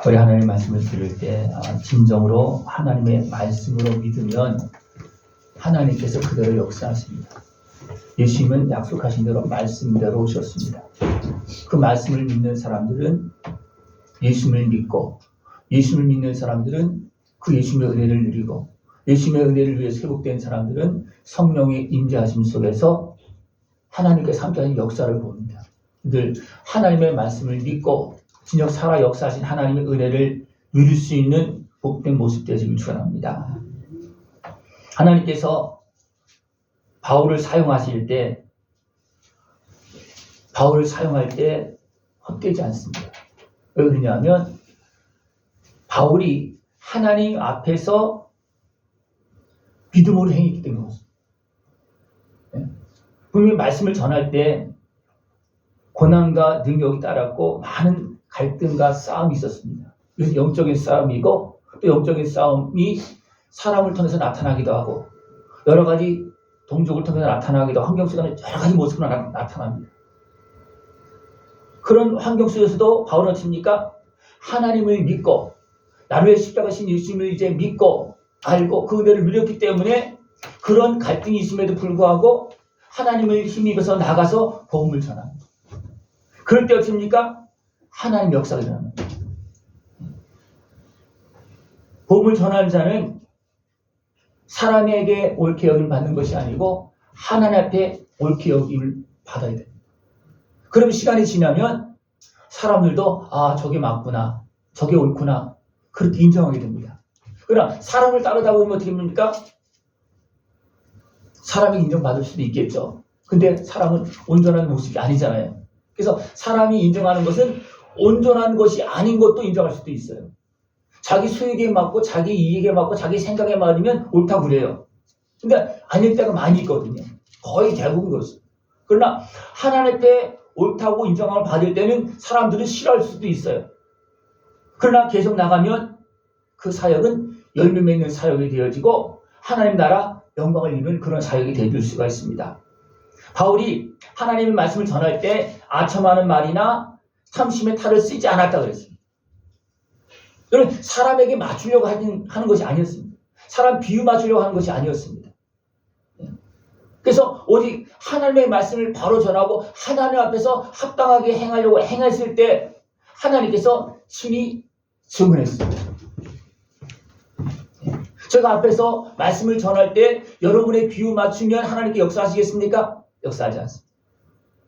우리 하나님의 말씀을 들을 때 진정으로 하나님의 말씀으로 믿으면 하나님께서 그대로 역사하십니다. 예수님은 약속하신 대로 말씀대로 오셨습니다. 그 말씀을 믿는 사람들은 예수님을 믿고, 예수님을 믿는 사람들은 그 예수님의 은혜를 누리고, 예수님의 은혜를 위해 회복된 사람들은 성령의 임재하심 속에서 하나님께서 함께하는 역사를 봅니다. 늘 하나님의 말씀을 믿고 진정 살아 역사하신 하나님의 은혜를 누릴 수 있는 복된 모습 되시길 축원합니다. 하나님께서 바울을 사용하실 때 헛되지 않습니다. 왜 그러냐면 바울이 하나님 앞에서 믿음으로 행했기 때문입니다. 분명히 말씀을 전할 때 고난과 능력이 따랐고 많은 갈등과 싸움이 있었습니다. 그래서 영적인 싸움이고 또 영적인 싸움이 사람을 통해서 나타나기도 하고 여러 가지 동족을 통해서 나타나기도 하고 환경 속에는 여러 가지 모습으로 나타납니다. 그런 환경 속에서도 바울은 어떻습니까? 하나님을 믿고 나를 위해 십자가신 예수님을 이제 믿고 알고 그 은혜를 누렸기 때문에 그런 갈등이 있음에도 불구하고 하나님을 힘입어서 나가서 복음을 전합니다. 그럴 때 어떻습니까? 하나님 역사가 일어납니다. 복음을 전하는 자는 사람에게 옳게 여김을 받는 것이 아니고 하나님 앞에 옳게 여김을 받아야 됩니다. 그럼 시간이 지나면 사람들도 저게 맞구나, 저게 옳구나 그렇게 인정하게 됩니다. 그러나 사람을 따르다 보면 어떻게 됩니까? 사람이 인정받을 수도 있겠죠. 근데 사람은 온전한 모습이 아니잖아요. 그래서 사람이 인정하는 것은 온전한 것이 아닌 것도 인정할 수도 있어요. 자기 수익에 맞고 자기 이익에 맞고 자기 생각에 맞으면 옳다고 그래요. 근데 아닐 때가 많이 있거든요. 거의 대부분 그렇습니다. 그러나 하나님 앞에 옳다고 인정함을 받을 때는 사람들은 싫어할 수도 있어요. 그러나 계속 나가면 그 사역은 열매 맺는 사역이 되어지고 하나님 나라 영광을 이루는 그런 사역이 되어질 수가 있습니다. 바울이 하나님의 말씀을 전할 때 아첨하는 말이나 탐심의 탈을 쓰지 않았다 그랬습니다. 이건 사람에게 맞추려고 하는 것이 아니었습니다. 사람 비유 맞추려고 하는 것이 아니었습니다. 그래서 오직 하나님의 말씀을 바로 전하고 하나님 앞에서 합당하게 행하려고 행했을 때 하나님께서 친히 증언했습니다. 제가 앞에서 말씀을 전할 때 여러분의 비유 맞추면 하나님께 역사하시겠습니까? 역사하지 않습니다.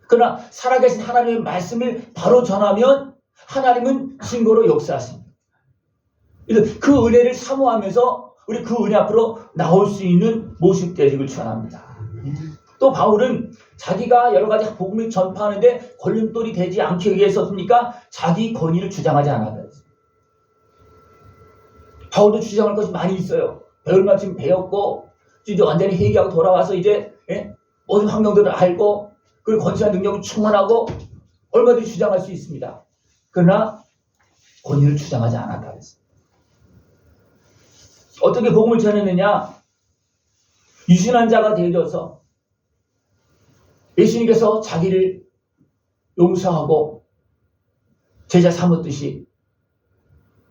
그러나 살아계신 하나님의 말씀을 바로 전하면 하나님은 증거로 역사하십니다. 그래서 그 은혜를 사모하면서 우리 그 은혜 앞으로 나올 수 있는 모습 되기를 축원합니다. 또 바울은 자기가 여러 가지 복음을 전파하는데 걸림돌이 되지 않기 위해서입니까? 자기 권위를 주장하지 않았다. 바울도 주장할 것이 많이 있어요. 배울 만큼 배웠고 이제 완전히 회개하고 돌아와서 이제 모든 환경들을 알고 그리고 건실한 능력을 충만하고 얼마든지 주장할 수 있습니다. 그러나 권위를 주장하지 않았다 그랬습니다. 어떻게 복음을 전했느냐? 유신한 자가 되어져서 예수님께서 자기를 용서하고 제자 삼았듯이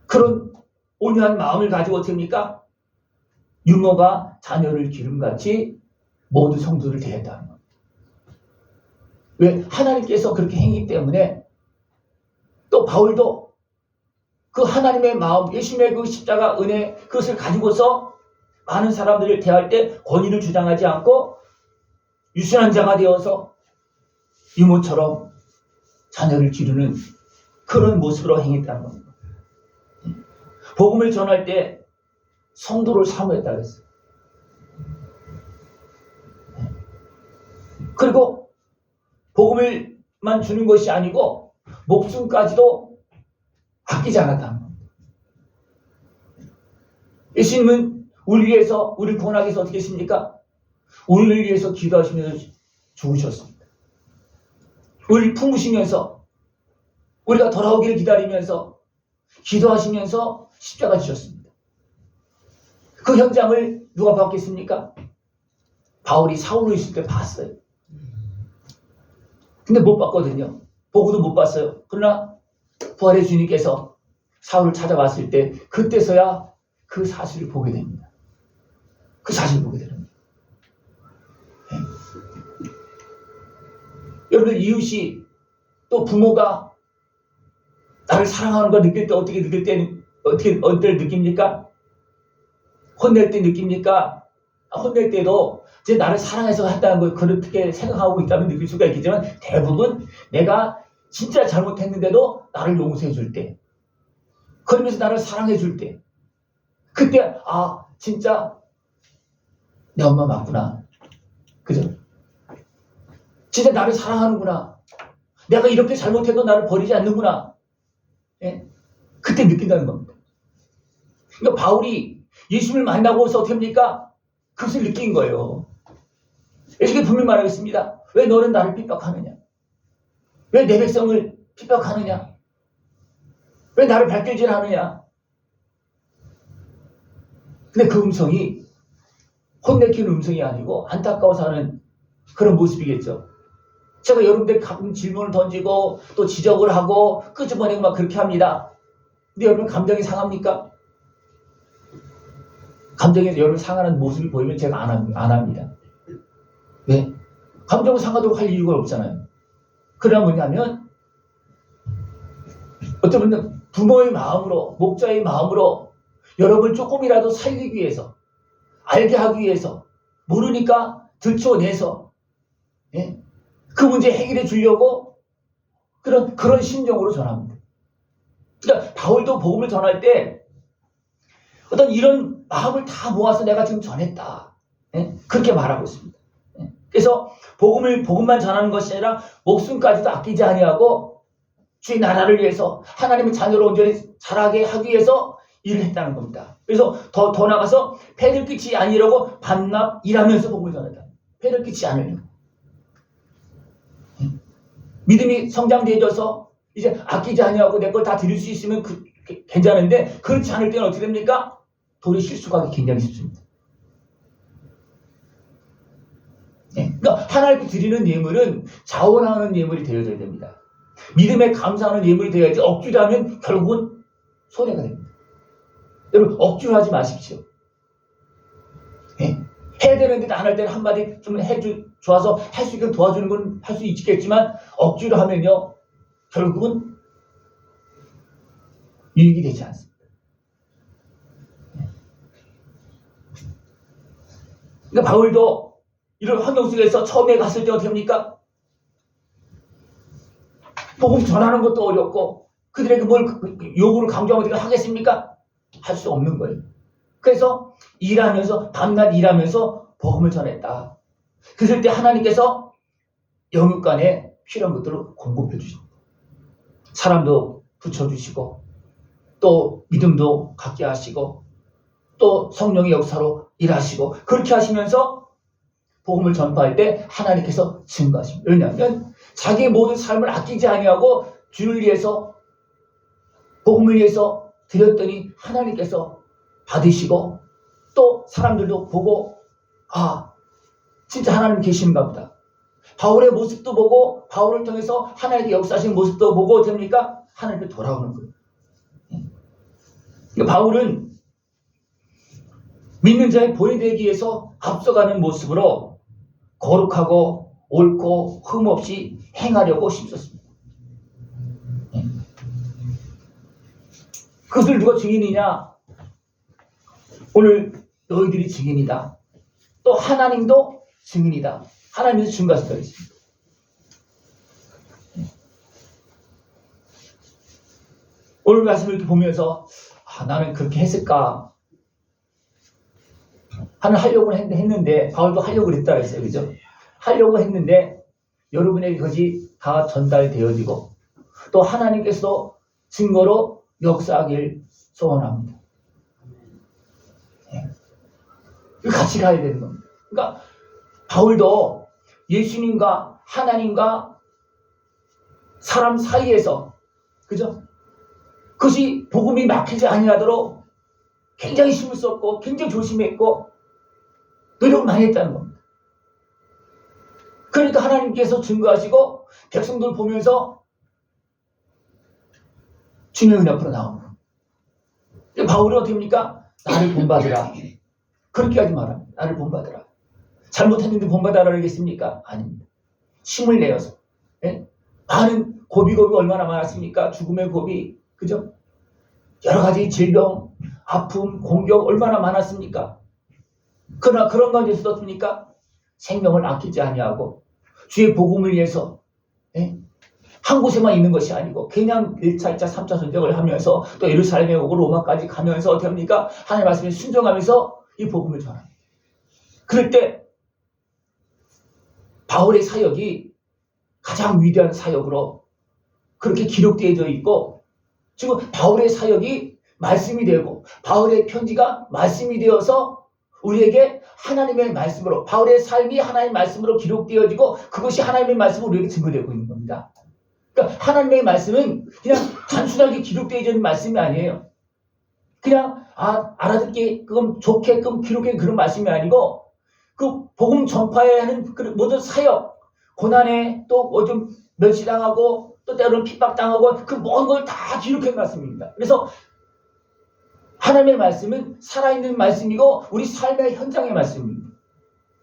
그런 온유한 마음을 가지고 어떻게 합니까? 유모가 자녀를 기름같이 모든 성도를 대했다는 겁니다. 왜? 하나님께서 그렇게 행했기 때문에 또 바울도 그 하나님의 마음, 예수님의 그 십자가 은혜 그것을 가지고서 많은 사람들을 대할 때 권위를 주장하지 않고 유순한 자가 되어서 유모처럼 자녀를 기르는 그런 모습으로 행했다는 겁니다. 복음을 전할 때 성도를 사모했다고 했어요. 그리고 복음을만 주는 것이 아니고 목숨까지도 아끼지 않았다는 겁니다. 예수님은 우리 위해서, 우리 구원하기 위해서 어떻게 했습니까? 우리를 위해서 기도하시면서 죽으셨습니다. 우리를 품으시면서 우리가 돌아오기를 기다리면서 기도하시면서 십자가 지셨습니다. 그 현장을 누가 봤겠습니까? 바울이 사울로 있을 때 봤어요. 근데 못 봤거든요. 보고도 못 봤어요. 그러나 부활의 주님께서 사울을 찾아왔을 때 그때서야 그 사실을 보게 됩니다. 그 사실을 보게 됩니다. 네. 여러분들 이웃이 또 부모가 나를 사랑하는 걸 느낄 때 어떻게 느낄 때 어떨 느낍니까? 혼낼 때 느낍니까? 혼낼 때도 이제 나를 사랑해서 한다는 걸 그렇게 생각하고 있다면 느낄 수가 있겠지만 대부분 내가 진짜 잘못했는데도 나를 용서해 줄 때, 그러면서 나를 사랑해 줄 때, 그때 아 진짜 내 엄마 맞구나, 그죠? 진짜 나를 사랑하는구나, 내가 이렇게 잘못해도 나를 버리지 않는구나, 예? 그때 느낀다는 겁니다. 그러니까 바울이 예수님을 만나고서 어떻게 합니까? 그것을 느낀 거예요. 이렇게 분명히 말하겠습니다. 왜 너는 나를 핍박하느냐? 왜 내 백성을 핍박하느냐? 왜 나를 발길질하느냐? 근데 그 음성이 혼내키는 음성이 아니고 안타까워서 하는 그런 모습이겠죠. 제가 여러분들 가끔 질문을 던지고 또 지적을 하고 끄집어내고 막 그렇게 합니다. 근데 여러분 감정이 상합니까? 감정에서 여러분 상하는 모습을 보이면 제가 안 합니다. 왜? 감정을 상하도록 할 이유가 없잖아요. 그러나 뭐냐면 어떤 분은 부모의 마음으로, 목자의 마음으로 여러분을 조금이라도 살리기 위해서, 알게 하기 위해서, 모르니까 들춰내서, 예? 그 문제 해결해 주려고 그런 심정으로 전합니다. 그러니까 바울도 복음을 전할 때 어떤 이런 마음을 다 모아서 내가 지금 전했다, 예? 그렇게 말하고 있습니다. 예? 그래서 복음만 전하는 것이 아니라 목숨까지도 아끼지 아니하고 주의 나라를 위해서 하나님의 자녀로 온전히 자라게 하기 위해서 일을 했다는 겁니다. 그래서 더 나가서 폐를 끼치지 아니려고 밤낮 일하면서 복음을 전했다. 폐를 끼치지 않으려고. 믿음이 성장되어져서 이제 아끼지 아니하고 내 걸 다 드릴 수 있으면 괜찮은데 그렇지 않을 때는 어떻게 됩니까? 도리어 실수하기 굉장히 쉽습니다. 그러니까 하나님께 드리는 예물은 자원하는 예물이 되어져야 됩니다. 믿음에 감사하는 예물이 되어야지 억지로 하면 결국은 손해가 됩니다. 여러분 억지로 하지 마십시오. 해야 되는데 안 할 때는 한마디 좀 좋아서 할 수 있게 도와주는 건 할 수 있겠지만 억지로 하면요 결국은 유익이 되지 않습니다. 그러니까 바울도 이런 환경 속에서 처음에 갔을 때 어떻게 합니까? 복음 전하는 것도 어렵고 그들에게 뭘 요구를 강조하면 어떻게 하겠습니까? 할 수 없는 거예요. 그래서 일하면서 밤낮 일하면서 복음을 전했다. 그럴 때 하나님께서 영육간에 필요한 것들을 공급해 주십니다. 사람도 붙여주시고 또 믿음도 갖게 하시고 또 성령의 역사로 일하시고 그렇게 하시면서 복음을 전파할 때 하나님께서 증거하십니다. 왜냐하면 자기의 모든 삶을 아끼지 아니하고 주를 위해서 복음을 위해서 드렸더니 하나님께서 받으시고 또 사람들도 보고 아 진짜 하나님 계신가 보다. 바울의 모습도 보고 바울을 통해서 하나님의 역사하신 모습도 보고 됩니까? 하나님께 돌아오는 거예요. 그러니까 바울은 믿는 자의 본이 되기 위해서 앞서가는 모습으로 거룩하고 옳고 흠없이 행하려고 힘썼습니다. 그것을 누가 증인이냐? 오늘 너희들이 증인이다. 또 하나님도 증인이다. 하나님도 증거하시다 있습니다. 오늘 말씀을 이렇게 보면서 나는 그렇게 했을까? 하려고 했는데 바울도 하려고 했다 했어요. 그죠? 하려고 했는데 여러분에게 그것이 다 전달되어지고 또 하나님께서도 증거로 역사하길 소원합니다. 같이 가야 되는 겁니다. 그러니까 바울도 예수님과 하나님과 사람 사이에서 그죠? 그것이 복음이 막히지 아니하도록 굉장히 힘을 썼고 굉장히 조심했고 노력을 많이 했다는 겁니다. 그러니까 하나님께서 증거하시고 백성들 보면서 주님의 은 앞으로 나옵니다. 바울은 어떻게 합니까? 나를 본받으라. 그렇게 하지 마라. 나를 본받으라. 잘못했는데 본받아라 그러겠습니까? 아닙니다. 힘을 내어서. 예? 많은 고비고비 얼마나 많았습니까? 죽음의 고비. 그죠? 여러 가지 질병, 아픔, 공격 얼마나 많았습니까? 그러나 그런 가운데서 어떻습니까? 생명을 아끼지 아니하고 주의 복음을 위해서 예? 한 곳에만 있는 것이 아니고 그냥 1차, 2차, 3차 전쟁을 하면서 또 예루살렘에 오고 로마까지 가면서 어떻게 합니까? 하나님의 말씀에 순종하면서 이 복음을 전합니다. 그럴 때 바울의 사역이 가장 위대한 사역으로 그렇게 기록되어져 있고 지금 바울의 사역이 말씀이 되고 바울의 편지가 말씀이 되어서 우리에게 하나님의 말씀으로 바울의 삶이 하나님의 말씀으로 기록되어지고 그것이 하나님의 말씀으로 우리에게 증거되고 있는 겁니다. 그러니까 하나님의 말씀은 그냥 단순하게 기록되어져 있는 말씀이 아니에요. 그냥 알아듣기 그건 좋게끔 기록된 그런 말씀이 아니고 그 복음 전파에 하는 그 모든 사역 고난에 또 좀 멸시당하고 또 때로는 핍박당하고 그 모든 걸 다 기록한 말씀입니다. 그래서 하나님의 말씀은 살아있는 말씀이고 우리 삶의 현장의 말씀입니다.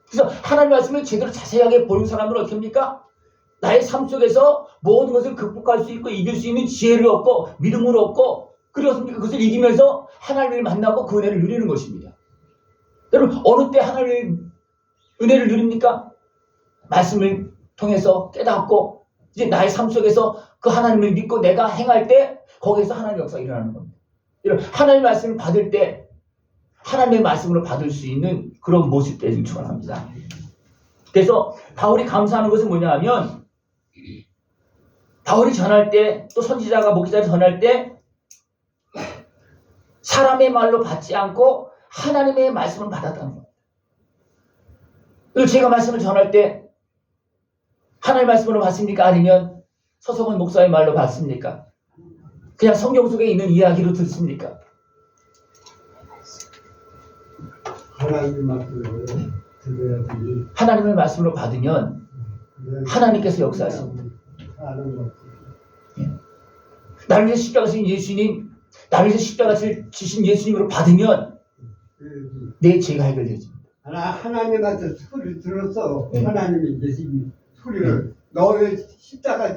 그래서 하나님의 말씀을 제대로 자세하게 보는 사람들은 어떻게 합니까? 나의 삶 속에서 모든 것을 극복할 수 있고 이길 수 있는 지혜를 얻고 믿음을 얻고 그것을 이기면서 하나님을 만나고 그 은혜를 누리는 것입니다. 여러분 어느 때 하나님의 은혜를 누립니까? 말씀을 통해서 깨닫고 이제 나의 삶 속에서 그 하나님을 믿고 내가 행할 때 거기에서 하나님의 역사가 일어나는 겁니다. 하나님의 말씀을 받을 때 하나님의 말씀으로 받을 수 있는 그런 모습들을 축원합니다. 그래서 바울이 감사하는 것은 뭐냐 하면 바울이 전할 때 또 선지자가 목회자가 전할 때 사람의 말로 받지 않고 하나님의 말씀을 받았다는 겁니다. 그리고 제가 말씀을 전할 때 하나님의 말씀으로 받습니까? 아니면 서성원 목사의 말로 받습니까? 그냥 성경 속에 있는 이야기로 듣습니까? 하나님의 말씀을 들어야지. 하나님의 말씀으로 받으면 하나님께서 역사하십니다. 예. 나를 위해서 십자가 지신 예수님, 나를 위해서 십자가 지신 예수님으로 받으면 내 죄가 해결되집니다. 하나님 말씀 소리를 들었어. 네. 하나님이 예수님 소리를 너의 십자가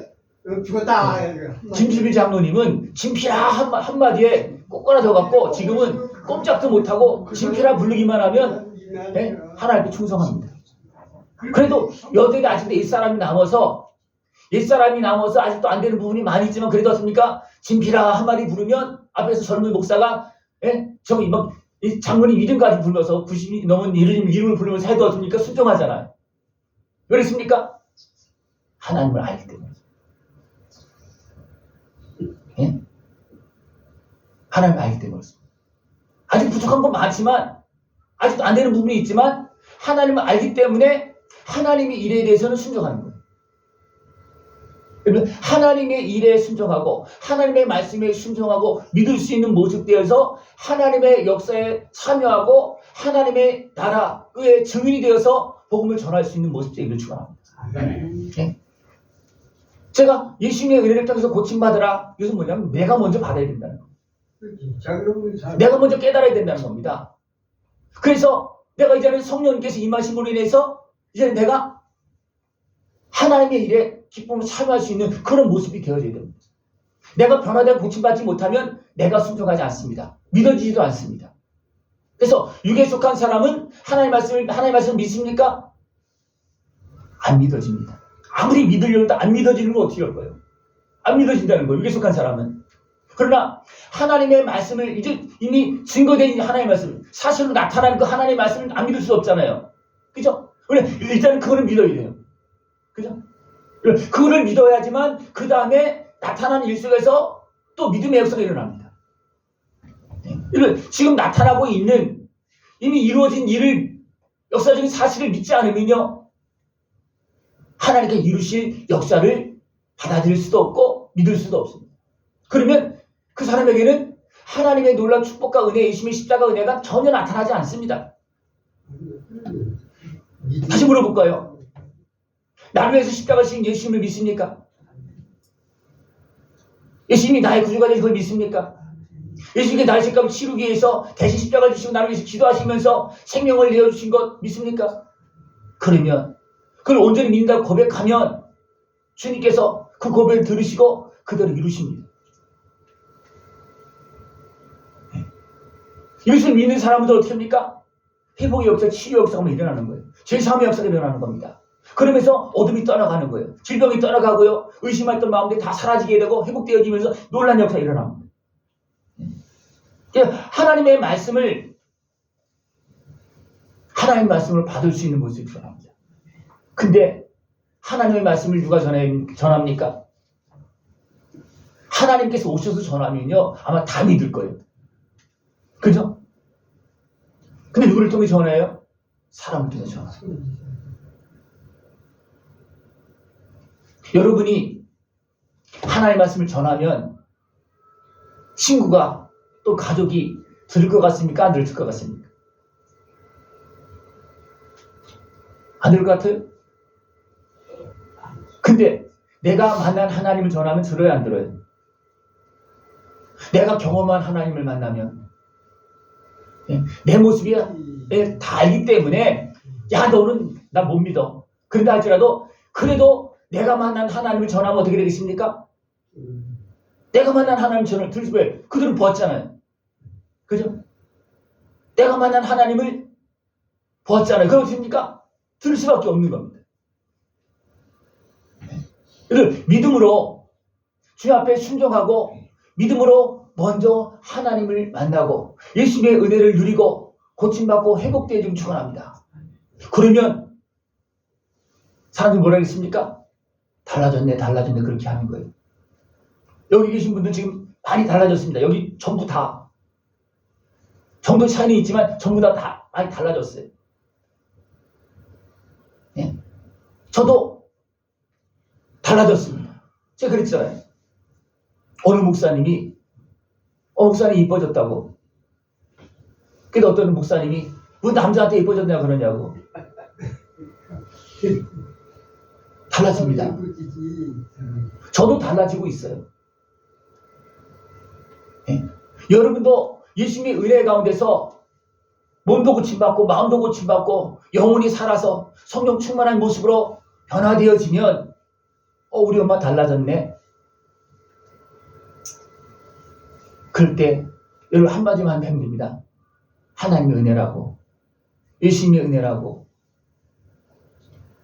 죽었다. 김수빈 장로님은 진피라 한마디에 꼬꾸라져 갖고 지금은 꼼짝도 못하고 진피라 부르기만 하면 예? 하나님께 충성합니다. 그래도 여전히 아직도 옛사람이 남아서 아직도 안 되는 부분이 많이 있지만 그래도 어떻습니까? 진피라 한마디 부르면 앞에서 젊은 목사가 예? 이 장로님 이름까지 불러서 90이 넘은 이름을 부르면서 해도 어떻습니까? 순종하잖아요. 왜 그렇습니까? 하나님을 알기 때문에. 예? 하나님을 알기 때문에 그렇습니다. 아직 부족한 건 많지만 아직도 안 되는 부분이 있지만 하나님을 알기 때문에 하나님의 일에 대해서는 순종하는 거예요. 여러분 하나님의 일에 순종하고 하나님의 말씀에 순종하고 믿을 수 있는 모습되어서 하나님의 역사에 참여하고 하나님의 나라의 증인이 되어서 복음을 전할 수 있는 모습되기를 축원합니다. 네? 제가 예수님의 은혜를 통해서 고침받으라. 이것은 뭐냐면 내가 먼저 받아야 된다는 겁니다. 내가 먼저 깨달아야 된다는 겁니다. 그래서 내가 이제는 성령님께서 임하심으로 인해서 이제는 내가 하나님의 일에 기쁨을 참여할 수 있는 그런 모습이 되어져야 됩니다. 내가 변화되고 고침받지 못하면 내가 순종하지 않습니다. 믿어지지도 않습니다. 그래서 육에 속한 사람은 하나님의 말씀을 믿습니까? 안 믿어집니다. 아무리 믿으려고 해도 안 믿어지는 건 어떻게 할 거예요? 안 믿어진다는 거예요. 육에 속한 사람은. 그러나 하나님의 말씀을 이제 이미 증거된 하나님의 말씀, 사실로 나타나는 그 하나님의 말씀을 안 믿을 수 없잖아요. 그죠? 일단은 그거는 믿어야 돼요. 그죠? 그거를 믿어야지만 그 다음에 나타나는 일 속에서 또 믿음의 역사가 일어납니다. 지금 나타나고 있는 이미 이루어진 일을 역사적인 사실을 믿지 않으면요 하나님께 이루실 역사를 받아들일 수도 없고 믿을 수도 없습니다. 그러면 그 사람에게는 하나님의 놀라운 축복과 은혜, 예수님의 십자가 은혜가 전혀 나타나지 않습니다. 다시 물어볼까요? 나를 위해서 십자가 지신 예수님을 믿습니까? 예수님이 나의 구주가 되신 걸 믿습니까? 예수님께 나의 죄값을 치르기 위해서 대신 십자가를 지시고 나를 위해서 기도하시면서 생명을 내어주신 것 믿습니까? 그러면 그걸 온전히 믿는다고 고백하면 주님께서 그 고백을 들으시고 그대로 이루십니다. 예수를 믿는 사람들 어떻게 합니까? 회복의 역사, 치유 역사가 일어나는 거예요. 제3의 역사가 일어나는 겁니다. 그러면서 어둠이 떠나가는 거예요. 질병이 떠나가고요. 의심했던 마음들이 다 사라지게 되고 회복되어지면서 놀라운 역사가 일어납니다. 하나님의 말씀을 받을 수 있는 모습이 일어납니다. 근데 하나님의 말씀을 누가 전합니까? 하나님께서 오셔서 전하면요 아마 다 믿을 거예요. 그죠? 근데 누구를 통해 전해요? 사람을 통해 전해요. 여러분이 하나님의 말씀을 전하면 친구가 또 가족이 들을 것 같습니까? 안 들을 것 같습니까? 안 들을 것 같아요? 근데 내가 만난 하나님을 전하면 들어요, 안 들어요? 내가 경험한 하나님을 만나면 내 모습이 다 알기 때문에 야 너는 나 못 믿어. 그런다 할지라도 그래도 내가 만난 하나님을 전하면 어떻게 되겠습니까? 내가 만난 하나님을 전하면 들으시 왜? 그들은 보았잖아요. 그죠? 내가 만난 하나님을 보았잖아요. 그럼 어떻습니까? 들을 수밖에 없는 겁니다. 믿음으로 주님 앞에 순종하고 믿음으로 먼저 하나님을 만나고 예수님의 은혜를 누리고 고침받고 회복되어지길 축원합니다. 그러면 사람들이 뭐라 하겠습니까? 달라졌네 그렇게 하는 거예요. 여기 계신 분들 지금 많이 달라졌습니다. 여기 전부 다 정도 차이는 있지만 전부 다 많이 달라졌어요. 예. 저도 달라졌습니다. 제가 그랬잖아요. 어느 목사님이 목사님이 이뻐졌다고. 근데 어떤 목사님이 왜 남자한테 이뻐졌냐 그러냐고. 달라집니다. 저도 달라지고 있어요. 예? 여러분도 예수님의 은혜 가운데서 몸도 고침받고 마음도 고침받고 영혼이 살아서 성령 충만한 모습으로 변화되어지면 우리 엄마 달라졌네. 그럴 때 여러분 한마디만 하면 됩니다. 하나님의 은혜라고 예수님의 은혜라고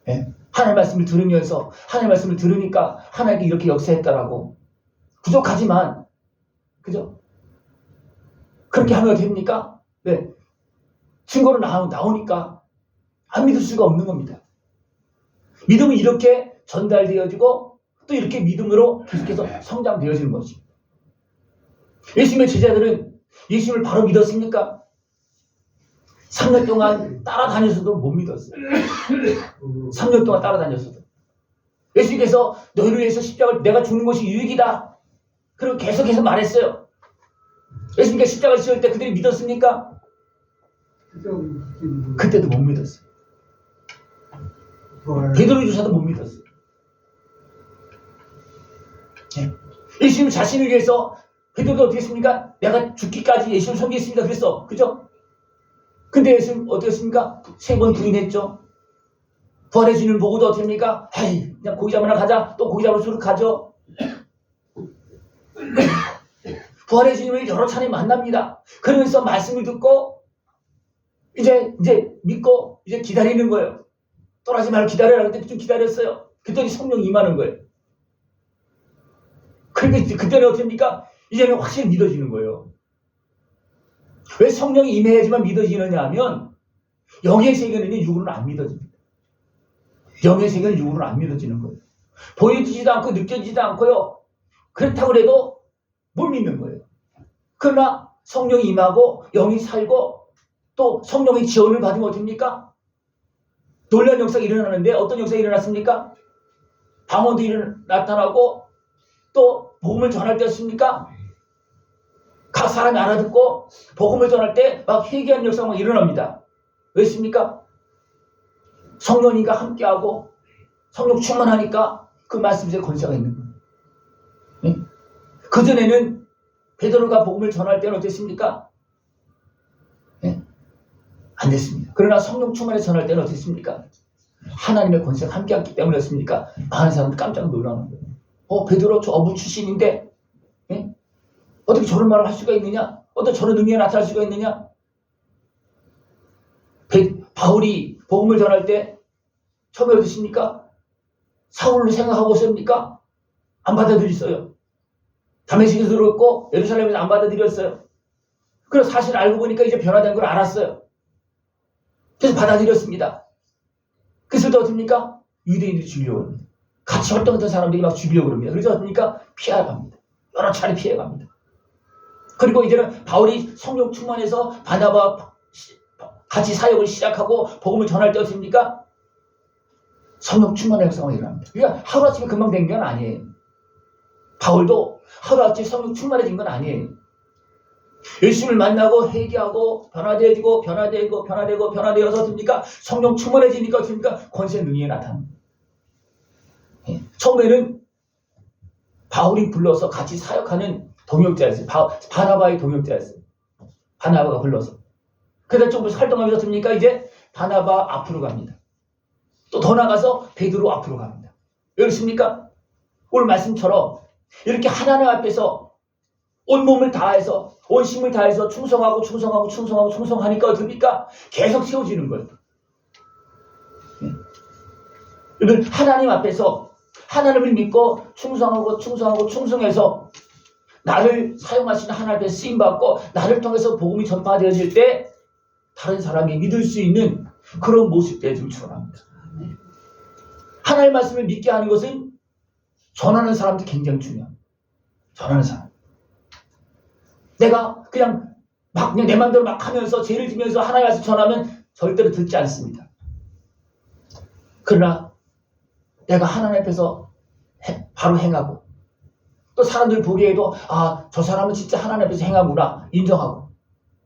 예? 하나님의 말씀을 들으면서 하나님의 말씀을 들으니까 하나님께 이렇게 역사했다라고 부족하지만 그죠? 그렇게 하면 어떻게 됩니까? 네. 증거로 나오니까 안 믿을 수가 없는 겁니다. 믿음은 이렇게 전달되어지고 또 이렇게 믿음으로 계속해서 성장되어지는 것입니다. 예수님의 제자들은 예수님을 바로 믿었습니까? 3년 동안 따라다녔어도 못 믿었어요. 3년 동안 따라다녔어도. 예수님께서 너희를 위해서 십자가를 내가 죽는 것이 유익이다. 그리고 계속해서 말했어요. 예수님께서 십자가를 지을 때 그들이 믿었습니까? 그때도 못 믿었어요. 베드로조차도 못 믿었어요. 예수님 자신을 위해서 베드로도 어떻게 했습니까? 내가 죽기까지 예수님을 섬기겠습니다. 그랬어. 그죠? 근데 예수님 어떻게 했습니까? 3번 부인했죠. 부활의 주님을 보고도 어떻게 합니까? 그냥 고기 잡으러 가자. 또 고기 잡으러 수로 가죠. 부활의 주님을 여러 차례 만납니다. 그러면서 말씀을 듣고 이제 믿고 이제 기다리는 거예요. 떠나지 말고 기다려라. 그때 좀 기다렸어요. 그랬더니 성령이 임하는 거예요. 그러니까 그때는 어떻게 합니까? 이제는 확실히 믿어지는 거예요. 왜 성령이 임해야지만 믿어지느냐 하면 영의 세계는 육으로는 안 믿어집니다. 영의 세계는 육으로는 안 믿어지는 거예요. 보여지지도 않고 느껴지지도 않고요. 그렇다고 해도 못 믿는 거예요. 그러나 성령이 임하고 영이 살고 또 성령의 지원을 받으면 어떻습니까? 놀라운 역사가 일어나는데 어떤 역사가 일어났습니까? 방언도 나타나고 또 복음을 전할 때였습니까? 각 사람이 알아듣고 복음을 전할 때 막 회개하는 역사가 막 일어납니다. 왜습니까? 성령이가 함께하고 성령 충만하니까 그 말씀에 권세가 있는 거예요. 네? 그전에는 베드로가 복음을 전할 때는 어땠습니까? 예? 안 됐습니다. 그러나 성령 충만에 전할 때는 어땠습니까? 하나님의 권세가 함께했기 때문이었습니까? 많은 사람들이 깜짝 놀라는 거예요. 베드로 저 어부 출신인데 예? 어떻게 저런 말을 할 수가 있느냐? 어떻게 저런 능력이 나타날 수가 있느냐? 바울이 복음을 전할 때 처음에 어떻습니까? 사울로 생각하고 있습니까? 안 받아들였어요. 다메섹에서 들었고 예루살렘에서 안 받아들였어요. 그래서 사실 알고 보니까 이제 변화된 걸 알았어요. 그래서 받아들였습니다. 그래서 또 어떻습니까? 유대인들이 죽이려고 합니다. 같이 활동했던 사람들이 막 죽이려고 합니다. 그래서 어떻습니까? 피해갑니다. 여러 차례 피해갑니다. 그리고 이제는 바울이 성령 충만해서 바나바와 같이 사역을 시작하고 복음을 전할 때 어떻습니까? 성령 충만의 역사가 일어납니다. 그러니까 하루아침에 금방 된 건 아니에요. 바울도 하루아침에 성령 충만해진 건 아니에요. 예수님을 만나고 회개하고 변화되고 변화되어서 어떻습니까? 성령 충만해지니까 어떻습니까? 권세 능력이 나타납니다. 처음에는 바울이 불러서 같이 사역하는 동역자였어요. 바나바의 동역자였어요. 바나바가 불러서. 그래서 좀 활동하면서 어떻습니까? 이제 바나바 앞으로 갑니다. 또 더 나가서 베드로 앞으로 갑니다. 왜 그렇습니까? 오늘 말씀처럼 이렇게 하나님 앞에서 온몸을 다해서 온 힘을 다해서 충성하니까 어떻습니까? 계속 세워지는 거예요. 여러분 하나님 앞에서 하나님을 믿고 충성해서 나를 사용하시는 하나님 앞에 쓰임받고 나를 통해서 복음이 전파되어질 때 다른 사람이 믿을 수 있는 그런 모습들을 좀 추원합니다. 하나님의 말씀을 믿게 하는 것은 전하는 사람도 굉장히 중요합니다. 전하는 사람. 내가 그냥 내 마음대로 막 하면서 죄를 지면서 하나님의 말씀 전하면 절대로 듣지 않습니다. 그러나 내가 하나님 앞에서 바로 행하고 또 사람들 보기에도 저 사람은 진짜 하나님 앞에서 행하구나 인정하고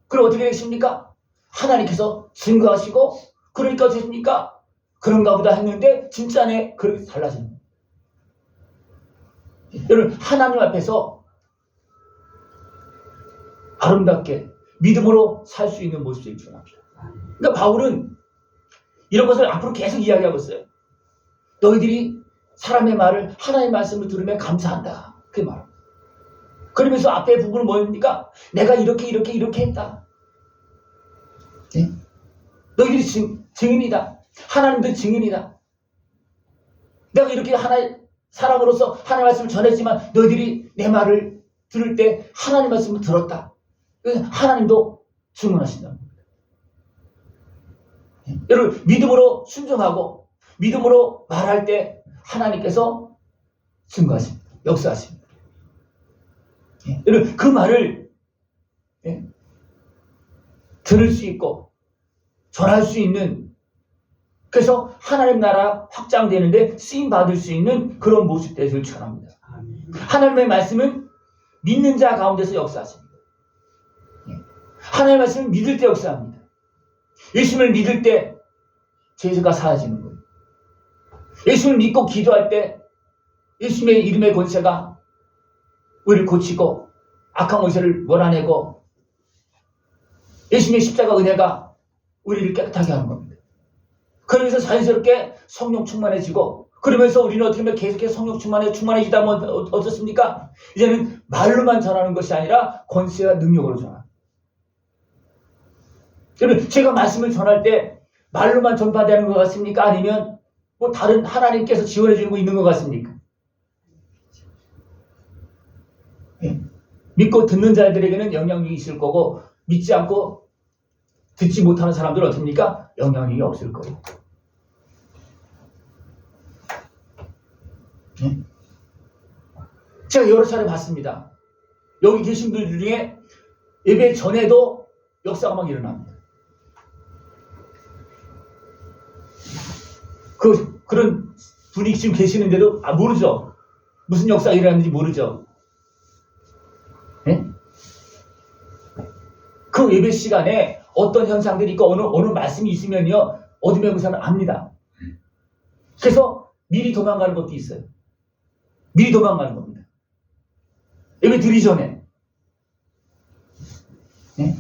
그럼 어떻게 되십니까? 하나님께서 증거하시고 그러니까 어떻게 됩니까? 그런가 보다 했는데 진짜네 그렇게 달라집니다. 여러분 하나님 앞에서 아름답게 믿음으로 살 수 있는 모습이 필요합니다. 그러니까 바울은 이런 것을 앞으로 계속 이야기하고 있어요. 너희들이 사람의 말을 하나님의 말씀을 들으면 감사한다. 그 말. 그러면서 앞에 부분은 뭐입니까? 내가 이렇게 했다. 네? 너희들이 증인이다. 하나님도 증인이다. 내가 이렇게 사람으로서 하나님의 말씀을 전했지만 너희들이 내 말을 들을 때 하나님의 말씀을 들었다. 하나님도 증언하신다. 여러분 믿음으로 순종하고 믿음으로 말할 때 하나님께서 증거하십니다. 역사하십니다. 여러분 그 말을 들을 수 있고 전할 수 있는 그래서 하나님 나라 확장되는데 쓰임받을 수 있는 그런 모습들을 전합니다. 하나님의 말씀은 믿는 자 가운데서 역사하십니다. 하나님의 말씀을 믿을 때 역사합니다. 예수님을 믿을 때 죄가 사라지는 거예요. 예수님을 믿고 기도할 때 예수님의 이름의 권세가 우리를 고치고 악한 권세를 몰아내고 예수님의 십자가 은혜가 우리를 깨끗하게 하는 겁니다. 그러면서 자연스럽게 성령 충만해지고 그러면서 우리는 어떻게 보면 계속해서 성령 충만해지다 보면 어떻습니까? 이제는 말로만 전하는 것이 아니라 권세와 능력으로 전합니다. 여러분 제가 말씀을 전할 때 말로만 전파되는 것 같습니까? 아니면 뭐 다른 하나님께서 지원해 주는 거 있는 것 같습니까? 믿고 듣는 자들에게는 영향력이 있을 거고 믿지 않고 듣지 못하는 사람들은 어떻습니까? 영향력이 없을 거예요. 제가 여러 차례 봤습니다. 여기 계신 분들 중에 예배 전에도 역사가 막 일어납니다. 그런 분이 지금 계시는데도 모르죠. 무슨 역사가 일어났는지 모르죠. 네? 그 예배 시간에 어떤 현상들이 있고 어느 말씀이 있으면요 어둠의 영사는 압니다. 그래서 미리 도망가는 것도 있어요. 미리 도망가는 겁니다. 예배 드리기 전에 네?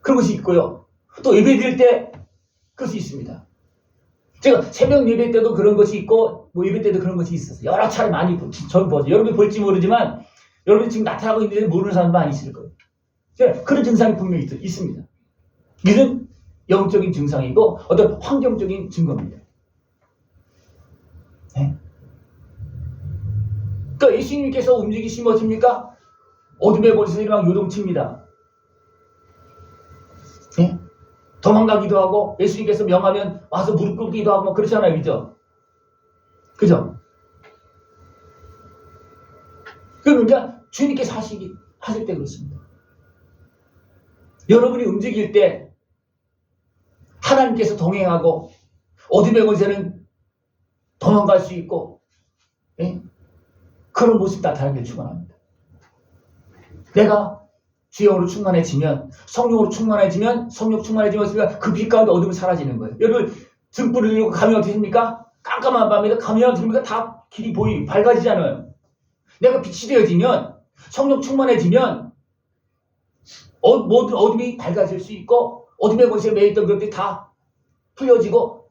그런 것이 있고요. 또 예배 드릴 때 그것이 있습니다. 제가 새벽 예배 때도 그런 것이 있고 뭐 예배 때도 그런 것이 있었어요. 여러 차례 많이 전 보죠. 여러분이 볼지 모르지만 여러분이 지금 나타나고 있는데 모르는 사람 많이 있을 거예요. 그런 증상이 분명히 있습니다. 이는 영적인 증상이고 어떤 환경적인 증거입니다. 네? 그러니까 예수님께서 움직이시면 어떻습니까? 어둠의 권세들이 막 요동칩니다. 네? 도망가기도 하고 예수님께서 명하면 와서 무릎 꿇기도 하고 그렇잖아요. 그죠? 그죠? 그러니까 주님께서 하실 때 그렇습니다. 여러분이 움직일 때 하나님께서 동행하고 어둠의 권세는 도망갈 수 있고 예? 그런 모습 나타나길 축원합니다. 내가 주영으로 충만해지면 성령으로 충만해지면 성령 충만해지면 그 빛 가운데 어둠이 사라지는 거예요. 여러분 등불을 들고 가면 어떻게 됩니까? 깜깜한 밤에도 가면 들으니까 다 길이 밝아지잖아요. 내가 빛이 되어지면 성령 충만해지면 모든 어둠이 밝아질 수 있고 어둠의 권세에 매였던 것들이 다 풀려지고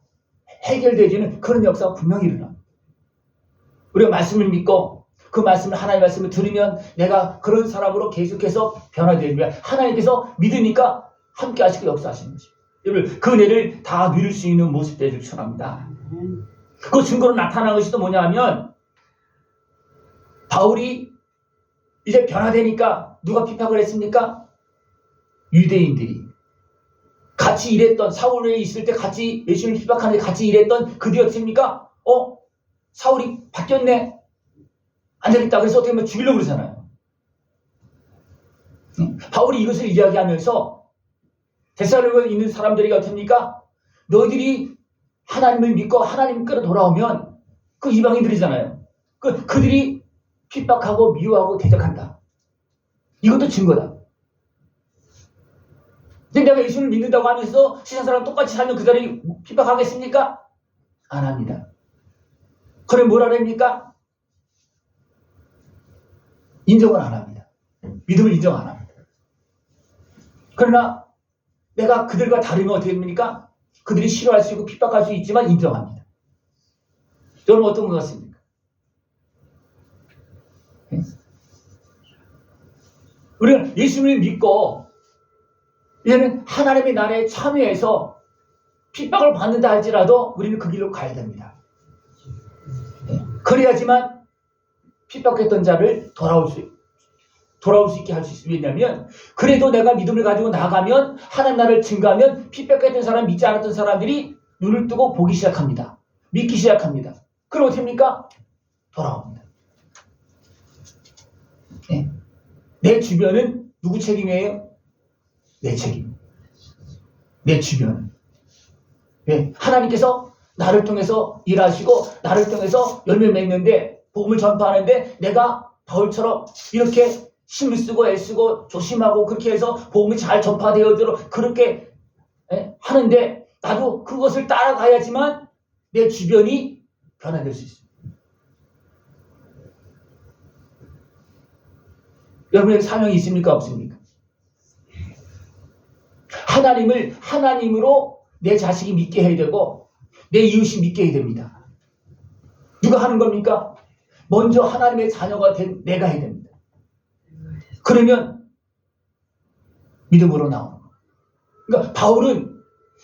해결되어지는 그런 역사가 분명히 일어납니다. 우리가 말씀을 믿고 그 말씀을 하나님의 말씀을 들으면 내가 그런 사람으로 계속해서 변화되면 하나님께서 믿으니까 함께 하시고 역사하시는 것입니다. 여러분 그 은혜를 다 누릴 수 있는 모습 되길 축원합니다. 그 증거로 나타난 것이 또 뭐냐 하면 바울이 이제 변화되니까 누가 피박을 했습니까? 유대인들이 같이 일했던 사울에 있을 때 같이 예수님을 피박하는데 같이 일했던 그들이 어떻습니까? 사울이 바뀌었네. 안 되겠다. 그래서 어떻게 보면 죽이려고 그러잖아요. 바울이 이것을 이야기하면서 데살로니가에 있는 사람들이 어떻습니까? 너희들이 하나님을 믿고 하나님 끌어 돌아오면 그 이방인들이잖아요. 그들이 핍박하고 미워하고 대적한다. 이것도 증거다. 근데 내가 예수를 믿는다고 하면서 세상 사람 똑같이 살면 그들이 핍박하겠습니까? 안 합니다. 그럼 뭐라 그럽니까? 인정을 안 합니다. 믿음을 인정 안 합니다. 그러나 내가 그들과 다르면 어떻게 됩니까? 그들이 싫어할 수 있고 핍박할 수 있지만 인정합니다. 여러분 어떤 것 같습니까? 우리는 예수님을 믿고 이제는 하나님의 나라에 참여해서 핍박을 받는다 할지라도 우리는 그 길로 가야 됩니다. 그래야지만 핍박했던 자를 돌아올 수 있게 할 수 있습니다. 왜냐하면 그래도 내가 믿음을 가지고 나가면 하나님 나라를 증거하면 핍박했던 사람, 믿지 않았던 사람들이 눈을 뜨고 보기 시작합니다. 믿기 시작합니다. 그럼 어떻게 합니까? 돌아옵니다. 네. 내 주변은 누구 책임이에요? 내 책임. 내 주변. 네. 하나님께서 나를 통해서 일하시고 나를 통해서 열매 맺는데 복음을 전파하는데 내가 바울처럼 이렇게 힘을 쓰고 애쓰고 조심하고 그렇게 해서 복음이 잘 전파되어지도록 그렇게 하는데 나도 그것을 따라가야지만 내 주변이 변화될 수 있습니다. 여러분의 사명이 있습니까? 없습니까? 하나님을 하나님으로 내 자식이 믿게 해야 되고 내 이웃이 믿게 해야 됩니다. 누가 하는 겁니까? 먼저 하나님의 자녀가 된 내가 해야 됩니다. 그러면 믿음으로 나오는 거예요. 그러니까 바울은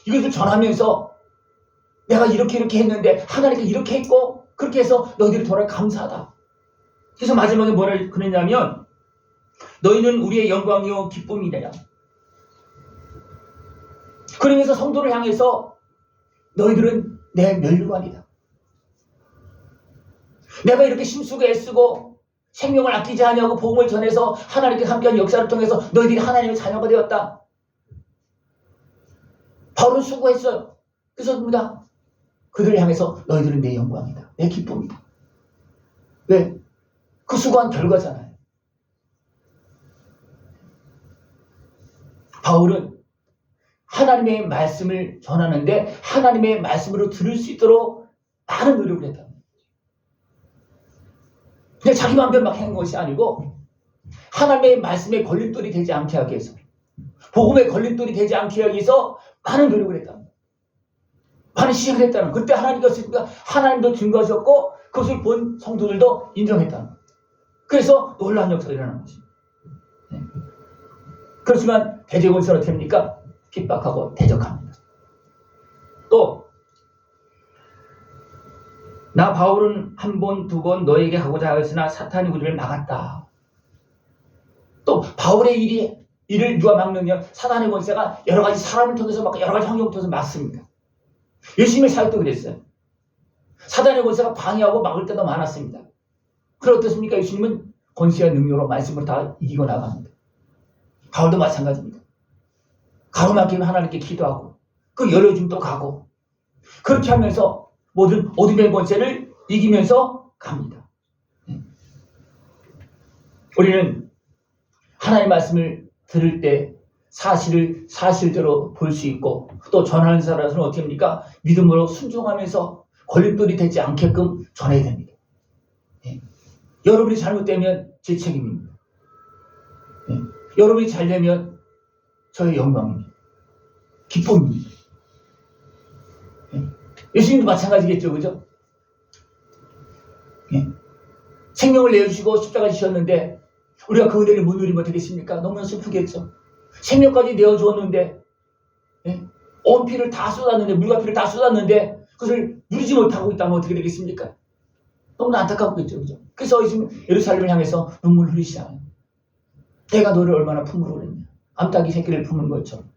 이것을 전하면서 내가 이렇게 했는데 하나님께 이렇게 했고 그렇게 해서 너희들이 돌아 감사하다. 그래서 마지막에 뭐라 그랬냐면 너희는 우리의 영광이요 기쁨이다. 그러면서 성도를 향해서 너희들은 내 면류관이다. 내가 이렇게 힘쓰고 애쓰고 생명을 아끼지 않냐고 복음을 전해서 하나님께 함께한 역사를 통해서 너희들이 하나님의 자녀가 되었다. 바울은 수고했어요. 그래서 뭡니다. 그들을 향해서 너희들은 내 영광이다. 내 기쁨이다. 왜? 그 수고한 결과잖아요. 바울은 하나님의 말씀을 전하는데 하나님의 말씀으로 들을 수 있도록 많은 노력을 했다. 그냥 자기 마음대로 막 하는 것이 아니고 하나님의 말씀에 걸림돌이 되지 않게 하기 위해서 복음의 걸림돌이 되지 않게 하기 위해서 많은 노력을 했답니다. 많은 시행을 했다는 거예요. 그때 하나님께서 하나님도 증거하셨고 그것을 본 성도들도 인정했다는 거예요. 그래서 놀라운 역사가 일어나는 것입니다. 네. 그렇지만 대제국에서는 어떻게 합니까? 핍박하고 대적합니다. 또 나 바울은 한 번, 두 번 너에게 하고자 하였으나 사탄이 우리를 막았다. 또 바울의 일을 누가 막느냐? 사단의 권세가 여러 가지 사람을 통해서 막고 여러 가지 환경을 통해서 막습니다. 예수님의 사역도 그랬어요. 사단의 권세가 방해하고 막을 때도 많았습니다. 그럼 어떻습니까? 예수님은 권세와 능력으로 말씀을 다 이기고 나갑니다. 바울도 마찬가지입니다. 가로막히면 하나님께 기도하고 그 열어주면 또 가고 그렇게 하면서 모든 어둠의 권세를 이기면서 갑니다. 우리는 하나님의 말씀을 들을 때 사실을 사실대로 볼 수 있고 또 전하는 사람은 어떻게 합니까? 믿음으로 순종하면서 걸림돌이 되지 않게끔 전해야 됩니다. 여러분이 잘못되면 제 책임입니다. 여러분이 잘되면 저의 영광입니다. 기쁨입니다. 예수님도 마찬가지겠죠, 그죠? 생명을 내어주시고 십자가 지셨는데 우리가 그 은혜를 못 누리면 어떻겠습니까? 너무나 슬프겠죠. 생명까지 내어주었는데 온 피를 다 쏟았는데 물과 피를 다 쏟았는데 그것을 누리지 못하고 있다면 어떻게 되겠습니까? 너무나 안타깝겠죠, 그죠? 그래서 예수님 예루살렘을 향해서 눈물 흘리시잖아요. 내가 너를 얼마나 품으로 그랬냐. 암탉이 새끼를 품은 것처럼.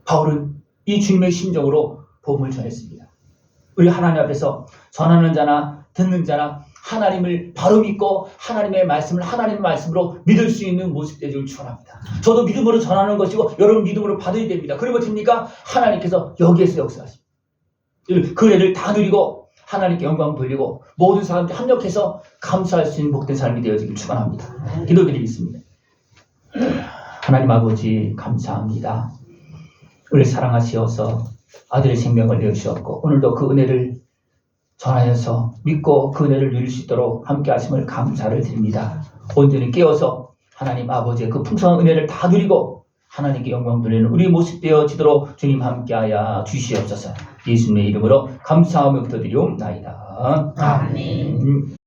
바울은 이 주님의 심정으로 복음을 전했습니다. 우리 하나님 앞에서 전하는 자나 듣는 자나 하나님을 바로 믿고 하나님의 말씀을 하나님의 말씀으로 믿을 수 있는 모습 되기를 축원합니다. 저도 믿음으로 전하는 것이고 여러분 믿음으로 받아야 됩니다. 그러면 됩니까? 하나님께서 여기에서 역사하십니다. 그 은혜를 다 누리고 하나님께 영광 돌리고 모든 사람들이 합력해서 감사할 수 있는 복된 삶이 되어지길 축원합니다. 기도드리겠습니다. 하나님 아버지 감사합니다. 우리를 사랑하시어서 아들의 생명을 내어주셨고 오늘도 그 은혜를 전하여서 믿고 그 은혜를 누릴 수 있도록 함께 하심을 감사를 드립니다. 온전히 깨어서 하나님 아버지의 그 풍성한 은혜를 다 누리고 하나님께 영광 돌리는 우리 모습 되어지도록 주님 함께하여 주시옵소서. 예수님의 이름으로 감사하며 부탁드리옵나이다. 아멘.